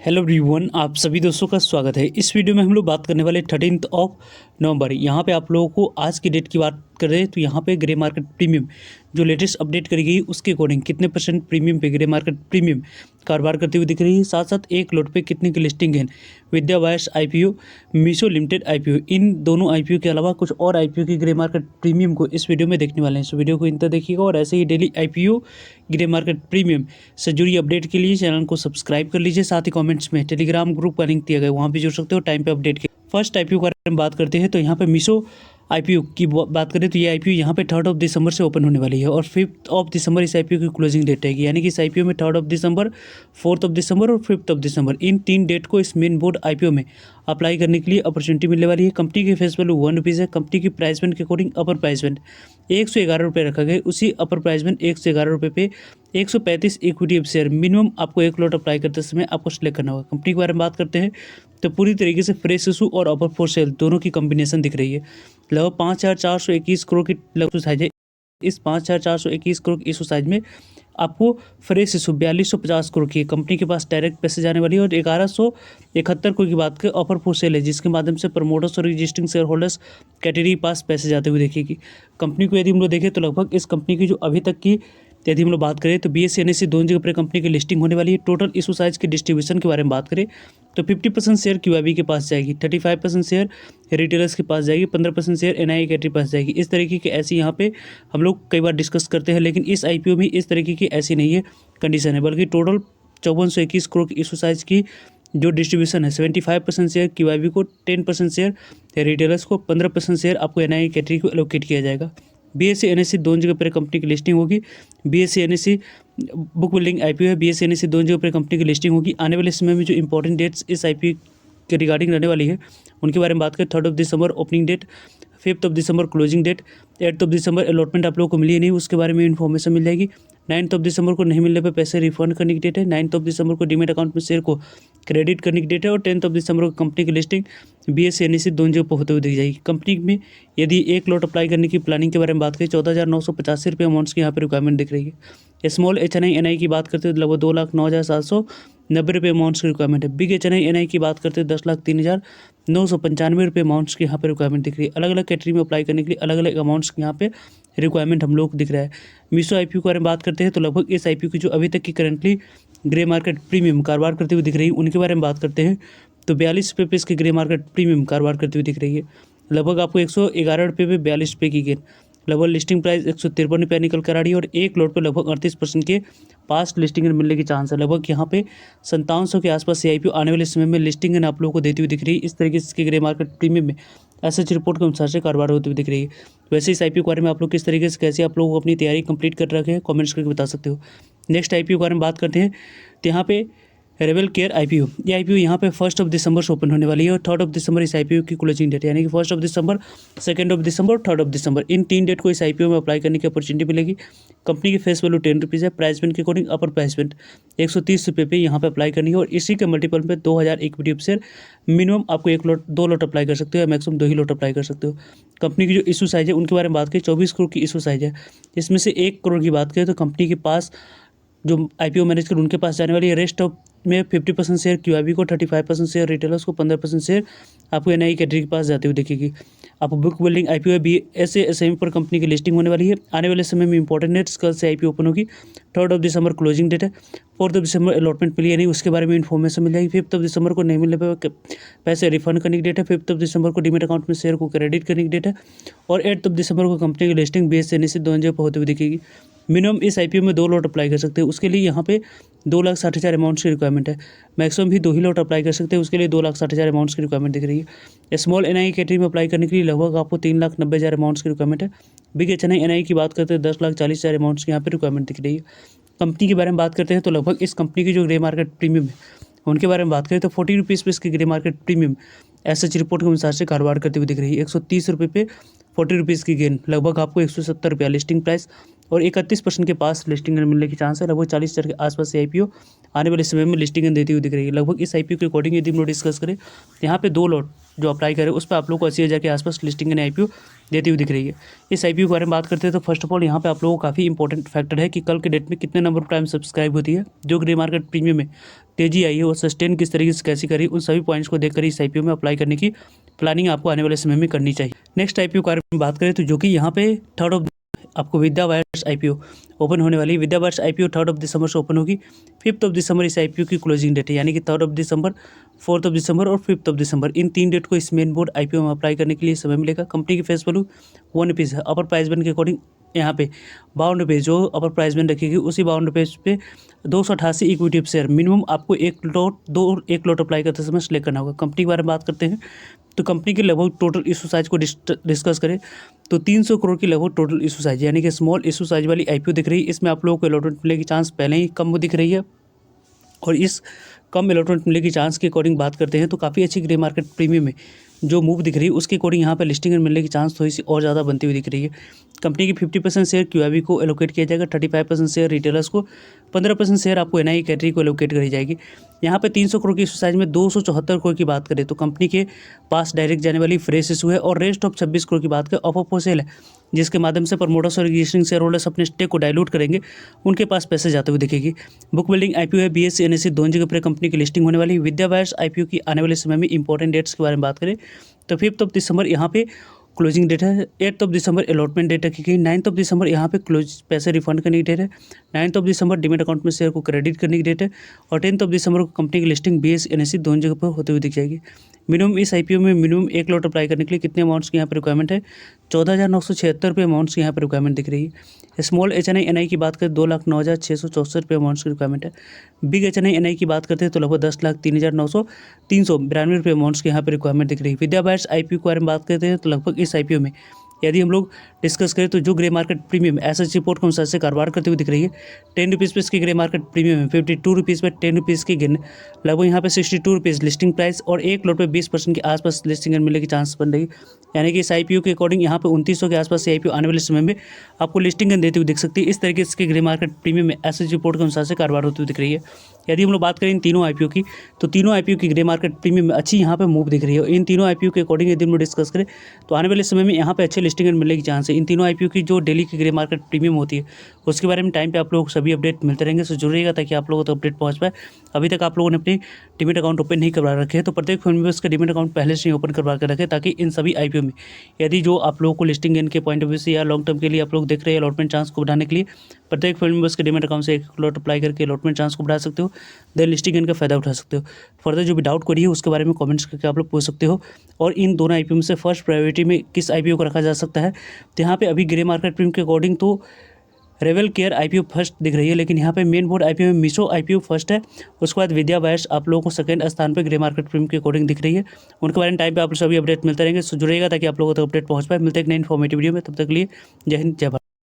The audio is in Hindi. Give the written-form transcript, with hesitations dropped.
हेलो एवरीवन, आप सभी दोस्तों का स्वागत है। इस वीडियो में हम लोग बात करने वाले 13 ऑफ नवंबर। यहाँ पे आप लोगों को आज की डेट की बात करें तो यहाँ पे ग्रे मार्केट प्रीमियम जो लेटेस्ट अपडेट करी गई उसके अकॉर्डिंग कितने परसेंट प्रीमियम पे ग्रे मार्केट प्रीमियम कारोबार करते हुए दिख रही है। साथ साथ एक लोट पे कितने की लिस्टिंग है, Vidya wires IPO, Meesho limited IPO, इन दोनों आईपीओ के अलावा कुछ और आईपीओ की ग्रे मार्केट प्रीमियम को इस वीडियो में देखने वाले हैं। सो वीडियो को इंतजार देखिएगा और ऐसे ही daily IPO grey market premium से जुड़ी अपडेट के लिए चैनल को सब्सक्राइब कर लीजिए। साथ ही कमेंट्स में टेलीग्राम ग्रुप का लिंक दिया गया, वहाँ भी जुड़ सकते हो टाइम पे अपडेट के। फर्स्ट आईपीओ के बारे में बात करते हैं तो यहाँ पे मीशो आईपीओ की बात करें तो ये आईपीओ यहाँ पे 3 दिसंबर से ओपन होने वाली है और 5 दिसंबर इस आईपीओ की क्लोजिंग डेट है। यानी कि इस आईपीओ में 3 दिसंबर, 4 दिसंबर और 5 दिसंबर इन 3 डेट को इस मेन बोर्ड आईपीओ में अप्लाई करने के लिए अपॉर्चुनिटी मिलने वाली है। कंपनी की फेस वैल्यू 1 रुपीज़ है। कंपनी की प्राइस बैंड के अकॉर्डिंग अपर प्राइस बैंड 111 रुपये रखा गया। उसी अपर प्राइस बैंड 111 रुपये पे 135 इक्विटी शेयर मिनिमम आपको एक लॉट अप्लाई करते समय आपको सिलेक्ट करना होगा। कंपनी के बारे में बात करते हैं तो पूरी तरीके से फ्रेश इशू और ऑफर फॉर सेल दोनों की कॉम्बिनेशन दिख रही है। लगभग 5,421 करोड़ की लगभग साइज है। इस 5,421 करोड़ की इशू साइज में आपको फ्रेश इशू 4250 करोड़ की है। कंपनी के पास डायरेक्ट पैसे जाने वाली है और 1171 करोड़ की बात करें ऑफर फॉर सेल है, जिसके माध्यम से प्रमोटर्स और एग्जिस्टिंग शेयर होल्डर्स कैटेगरी पास पैसे जाते हुए देखेगी। कंपनी को यदि हम लोग देखें तो लगभग इस कंपनी की जो अभी तक की यदि हम लोग बात करें तो BSE NSE दोनों जगह पर कंपनी की लिस्टिंग होने वाली है। टोटल इशू साइज की डिस्ट्रीब्यूशन के बारे में बात करें तो 50% शेयर QIB के पास जाएगी, 35% शेयर रिटेलर्स के पास जाएगी, 15% शेयर NII कैटेगरी के पास जाएगी। इस तरीके की ऐसी यहाँ पे हम लोग कई बार डिस्कस करते हैं, लेकिन इस IPO में इस तरीके की ऐसी नहीं है कंडीशन है, बल्कि टोटल 5421 करोड़ की इशू साइज की जो डिस्ट्रीब्यूशन है 75% शेयर QIB को, 10% शेयर रिटेलर्स को, 15% शेयर आपको NII कैटेगरी को एलोकेट किया जाएगा। BSE NSE दोनों जगह पर कंपनी की लिस्टिंग होगी। BSE NSE book building IPO है। BSE NSE दोनों जगह पर कंपनी की लिस्टिंग होगी। आने वाले समय में जो इंपॉर्टेंट डेट्स इस IPO के रिगार्डिंग रहने वाली है उनके बारे में बात करें। 3 दिसंबर ओपनिंग डेट, 5 दिसंबर क्लोजिंग डेट, 8 दिसंबर अलॉटमेंट आप लोगों को मिली नहीं, उसके बारे में इन्फॉर्मेशन मिल जाएगी। 9 दिसंबर को नहीं मिलने पर पैसे रिफंड करने की डेट है। 9 दिसंबर को डीमेट अकाउंट में शेयर को क्रेडिट करने की डेट है और 10 दिसंबर को कंपनी की लिस्टिंग BSE NSE दोनों जगह पर होते हुए दिख जाएगी। कंपनी में यदि एक लॉट अप्लाई करने की प्लानिंग के बारे में बात करें 14,985 रुपये अमाउंट्स की यहाँ पर रिक्वायरमेंट दिख रही है। स्मॉल HNI NI की बात करते हैं तो लगभग 2,09,790 रुपये अमाउंट्स की रिक्वायरमेंट है। बिग HNI NI की बात करते हैं 10,03,995 रुपये अमाउंट्स की यहाँ पे रिक्वायरमेंट दिख रही है। अलग अलग कैटेगरी में अप्लाई करने के लिए अलग अलग अमाउंट्स की यहाँ पे रिक्वायरमेंट हम लोग दिख रहा है। मीशो IPO के बारे में बात करते हैं तो लगभग इस IPO की जो अभी तक की करंटली ग्रे मार्केट प्रीमियम कारोबार करते हुए दिख रही है उनके बारे में बात करते हैं तो 42 रुपये पे इसकी ग्रे मार्केट प्रीमियम कारोबार करते हुए दिख रही है। लगभग आपको 111 रुपये पे 42 रुपये की गेन, लगभग लिस्टिंग प्राइस 153 रुपये निकल कर आ रही है और एक लॉट पे लगभग 38% के पास लिस्टिंग मिलने की चांस है। लगभग यहाँ पे 5700 के आसपास ये IPO आने वाले समय में लिस्टिंग आप लोगों को देती हुई दिख रही है। इस तरीके से इसके ग्रे मार्केट प्रीमियम में एसएच रिपोर्ट के अनुसार से कारोबार होती हुई दिख रही है। वैसे इस IPO के बारे में आप लोग किस तरीके से कैसे आप लोगों को अपनी तैयारी कंप्लीट कर रखे हैं कॉमेंट्स करके बता सकते हो। नेक्स्ट IPO के बारे में बात करते हैं तो यहाँ पे रेबल केयर IPO, ये IPO यहाँ पे 1 दिसंबर से ओपन होने वाली है और 3 दिसंबर इस IPO की क्लोजिंग डेट है। यानी कि 1 दिसंबर, 2 दिसंबर और 3 दिसंबर इन 3 डेट को इस IPO में अप्लाई करने की अपॉर्चुनिटी मिलेगी। कंपनी की फेस वैल्यू 10 रुपीज़ है। प्राइस बैंड के अकॉर्डिंग अपर प्राइस बैंड 130 रुपये पे यहाँ पे अप्लाई करनी है और इसी के मल्टीपल पे 2000 इक्विटी शेयर मिनिमम आपको 2 लॉट अप्लाई कर सकते हो या मैक्सिमम 2 ही लॉट अप्लाई कर सकते हो। कंपनी की जो इशू साइज है उनके बारे में बात करें 24 करोड़ की इशू साइज है। इसमें से 1 करोड़ की बात करें तो कंपनी के पास जो IPO मैनेज कर उनके पास जाने वाली है। रेस्ट ऑफ में 50% शेयर QIB को, 35% शेयर रिटेलर्स को, 15% शेयर आपको NII कैटेगरी के पास जाते हुए दिखेगी। आपको बुक बिल्डिंग IPO है। BSE SME पर कंपनी की लिस्टिंग होने वाली है। आने वाले समय में इंपॉर्टेंट डेट्स कल से IPO ओपन होगी। 3 दिसंबर क्लोजिंग डेट है। 4 दिसंबर अलॉटमेंट मिली है नहीं, उसके बारे में इन्फॉर्मेशन मिल जाएगी। 5 दिसंबर को नहीं मिलने पर पैसे रिफंड करने की डेट है। 5 दिसंबर को डीमेट अकाउंट में शेयर को क्रेडिट करने की डेट है और 8 दिसंबर को कंपनी की लिस्टिंग BSE NSE दोनों जगह पर होते हुए दिखेगी। मिनिमम इस IPO में 2 लॉट अप्लाई कर सकते हैं, उसके लिए यहाँ पे 2,60,000 अमाउंट्स की रिक्वायरमेंट है। मैक्सिमम भी 2 ही लॉट अप्लाई कर सकते हैं, उसके लिए 2,60,000 अमाउंट्स की रिक्वायरमेंट दिख रही है। स्मॉल NII कैटेगरी में अप्लाई करने के लिए लगभग आपको 3,90,000 अमाउंट्स की रिक्वायरमेंट है। बिग HNI NI की बात करते हैं 10,40,000 अमाउंट्स की यहाँ पे रिक्वायरमेंट दिख रही है। कंपनी के बारे में बात करते हैं तो लगभग इस कंपनी की जो ग्रे मार्केट प्रीमियम है उनके बारे में बात करें तो 40 रुपीज़ पे इसकी grey market premium SH report के अनुसार से कारोबार करते हुए दिख रही है। 130 रुपये पे 40 रुपीज़ की गेन, लगभग आपको 170 रुपया लिस्टिंग प्राइस और 31% के पास लिस्टिंग मिलने की चांस है। लगभग 40,000 के आसपास से IPO आने वाले समय में लिस्टिंग देती हुई दिख रही है। लगभग इस IPO के अकॉर्डिंग यदि हम लोग डिस्कस करें तो यहाँ पे 2 लॉट जो अप्लाई करें उस पर आप लोग को 80,000 के आसपास लिस्टिंग IPO देती हुई दिख रही है। इस आईपीओ के बारे में बात करते हैं तो फर्स्ट ऑफ ऑल यहाँ पे आप लोगों को काफ़ी इंपॉर्टेंट फैक्टर है कि कल के डेट में कितने नंबर ऑफ टाइम सब्सक्राइब होती है, जो ग्रे मार्केट प्रीमियम में तेजी आई है और सस्टेन किस तरीके से कैसी करी, उन सभी पॉइंट्स को देखकर इस आईपीओ में अप्लाई करने की प्लानिंग आपको आने वाले समय में करनी चाहिए। नेक्स्ट आईपीओ के बारे में बात करें तो जो कि यहाँ पे थर्ड ऑफ आपको विद्या वायर्स आईपीओ ओपन होने वाली है। विद्या वायर्स आईपीओ 3 दिसंबर से ओपन होगी। 5 दिसंबर इस आईपीओ की क्लोजिंग डेट है, यानी कि 3 दिसंबर, 4 दिसंबर और 5 दिसंबर, इन 3 डेट को इस मेन बोर्ड आईपीओ में अप्लाई करने के लिए समय मिलेगा। कंपनी की फेस वैल्यू 1 रुपीज़ है। अपर प्राइस बैंड के अकॉर्डिंग यहाँ पे 52 रुपये जो अपर प्राइस बैंड रखेगी, उसी 52 रुपये पे 288 इक्विटी शेयर मिनिमम आपको एक लॉट अप्लाई करते समय सेलेक्ट करना होगा। कंपनी के बारे में बात करते हैं तो कंपनी के लगभग टोटल इशू साइज को डिस्कस करें तो 300 करोड़ की लगभग टोटल इशू साइज, यानी कि स्मॉल इशू साइज वाली आईपीओ दिख रही है। इसमें आप लोगों को अलॉटमेंट मिलने की चांस पहले ही कम दिख रही है, और इस कम अलॉटमेंट मिलने की चांस के अकॉर्डिंग बात करते हैं तो काफ़ी अच्छी ग्रे मार्केट प्रीमियम में जो मूव दिख रही है उसके अकॉर्डिंग यहाँ पर लिस्टिंग मिलने की चांस थोड़ी सी और ज़्यादा बनती हुई दिख रही है। कंपनी की 50% शेयर क्यूआईबी को एलोकेट किया जाएगा, 35% शेयर रिटेलर्स को, 15% शेयर आपको एनआई कैटेगरी को एलोकेट करी जाएगी। यहाँ पे 300 करोड़ की इशू साइज में 274 करोड़ की बात करें तो कंपनी के पास डायरेक्ट जाने वाली फ्रेश इशू है, और रेस्ट ऑफ 26 करोड़ की बात करें ऑफ फॉर सेल है, जिसके माध्यम से प्रमोटर्स और एग्जिस्टिंग शेयर होल्डर्स अपने स्टेक को डाइल्यूट करेंगे, उनके पास पैसे जाते हुए दिखेगी। बुक बिल्डिंग आईपीओ है, बीएससी एनएससी दोनों जगह पर कंपनी की लिस्टिंग होने वाली है। विद्या वायर्स आईपीओ की आने वाले समय में इंपॉर्टेंट डेट्स के बारे में बात करें तो 5 दिसंबर यहाँ पे क्लोजिंग डेट है, 8 दिसंबर अलॉटमेंट डेट रखी गई, 9 दिसंबर यहाँ पे क्लोज पैसे रिफंड करने की डेट है, 9 दिसंबर डिमेट अकाउंट में शेयर को क्रेडिट करने की डेट है, और 10 दिसंबर को कंपनी की लिस्टिंग बीएस एनएससी दोनों जगह पर होते हुए दिख जाएगी। मिनिमम इस आईपीओ में मिनिमम एक लॉट अप्लाई करने के लिए कितने अमाउंट्स की यहाँ पर रिक्वायरमेंट है, 14,976 रुपये अमाउंट्स की यहाँ पर रिक्वायरमेंट दिख रही है। स्मॉल एचएनआई एनआई की बात करें 2,09,664 रुपये अमाउंट्स की रिक्वायरमेंट है। बिग एचएनआई एनआई की बात करते हैं तो लगभग 10,03,992 रुपये अमाउंट्स की यहाँ पर रिक्वायरमेंट दिख रही है। विद्या वायर्स आईपीओ के बारे में बात करते हैं तो लगभग इस आईपीओ में यदि हम लोग डिस्कस करें तो जो grey market premium SH report के अनुसार से कारोबार करते हुए दिख रही है, 10 रुपीज़ पे इसकी ग्रे मार्केट प्रीमियम है, 52 रुपीज़ पे 10 रुपीज़ की गिन, लगभग यहाँ पे 62 रुपीज़ लिस्टिंग प्राइस, और एक लॉट पे 20% के आसपास लिस्टिंग मिलने की चांस बन रही है। यानी कि इस आईपीओ के अकॉर्डिंग यहाँ पे 2900 के आसपास से आईपीओ आने वाले समय में आपको लिस्टिंग देती हुई दिख सकती है। इस तरीके से इसकी ग्रे मार्केट प्रीमियम में एसएच रिपोर्ट के अनुसार से कारोबार होती हुई दिख रही है। यदि हम लोग बात करें इन तीनों आईपीओ की तो तीनों आईपीओ की ग्रे मार्केट प्रीमियम में अच्छी यहाँ पे मूव दिख रही है। इन तीनों आईपीओ के अकॉर्डिंग यदि हम लोग डिस्कस करें तो आने वाले समय में यहाँ पे अच्छे लिस्टिंग मिलने की चांस है। इन तीनों आईपीओ की जो डेली की ग्रे मार्केट प्रीमियम होती है उसके बारे में टाइम पे आप लोगों को सभी अपडेट मिलते रहेंगे, सो जुड़ रहिएगा ताकि आप लोगों को अपडेट पहुँच पाए। अभी तक आप लोगों ने अपनी डीमेट अकाउंट ओपन नहीं करवा रखे हैं तो प्रत्येक फंड में उसका डीमेट अकाउंट पहले से ही ओपन करवा कर रखें, ताकि इन सभी आईपीओ में यदि जो आप लोगों को लिस्टिंग गेन के पॉइंट ऑफ व्यू से या लॉन्ग टर्म के लिए आप लोग देख रहे हैं अलॉटमेंट चांस को बढ़ाने के लिए, प्रत्येक फंड मेंबर्स के डीमेट अकाउंट से एक लॉट अप्लाई करके अलॉटमेंट चांस को बढ़ा सकते हो, देन लिस्टिंग गेन का फायदा उठा सकते हो। फर्दर जो भी डाउट करिए उसके बारे में कमेंट्स करके आप लोग पूछ सकते हो। और इन दोनों आईपीओ में से फर्स्ट प्रायोरिटी में किस आईपीओ को रखा जा सकता है, तो यहाँ पे अभी ग्रे मार्केट प्रीमियम के अकॉर्डिंग तो रेवल केयर आईपीओ फर्स्ट दिख रही है, लेकिन यहाँ पे मेन बोर्ड आईपीओ में मीशो आईपीओ फर्स्ट है। उसके बाद विद्या वायर्स आप लोगों को सेकंड स्थान पे ग्रे मार्केट प्रीमियम के अकॉर्डिंग दिख रही है। उनके बारे में टाइम पे आप सभी अपडेट मिलते रहेंगे, सो जुड़ेगा ताकि आप लोगों तक अपडेट पहुँच पाए। मिलते हैं एक नई इन्फॉर्मेटिव वीडियो में, तब तक के लिए जय हिंद जय भारत।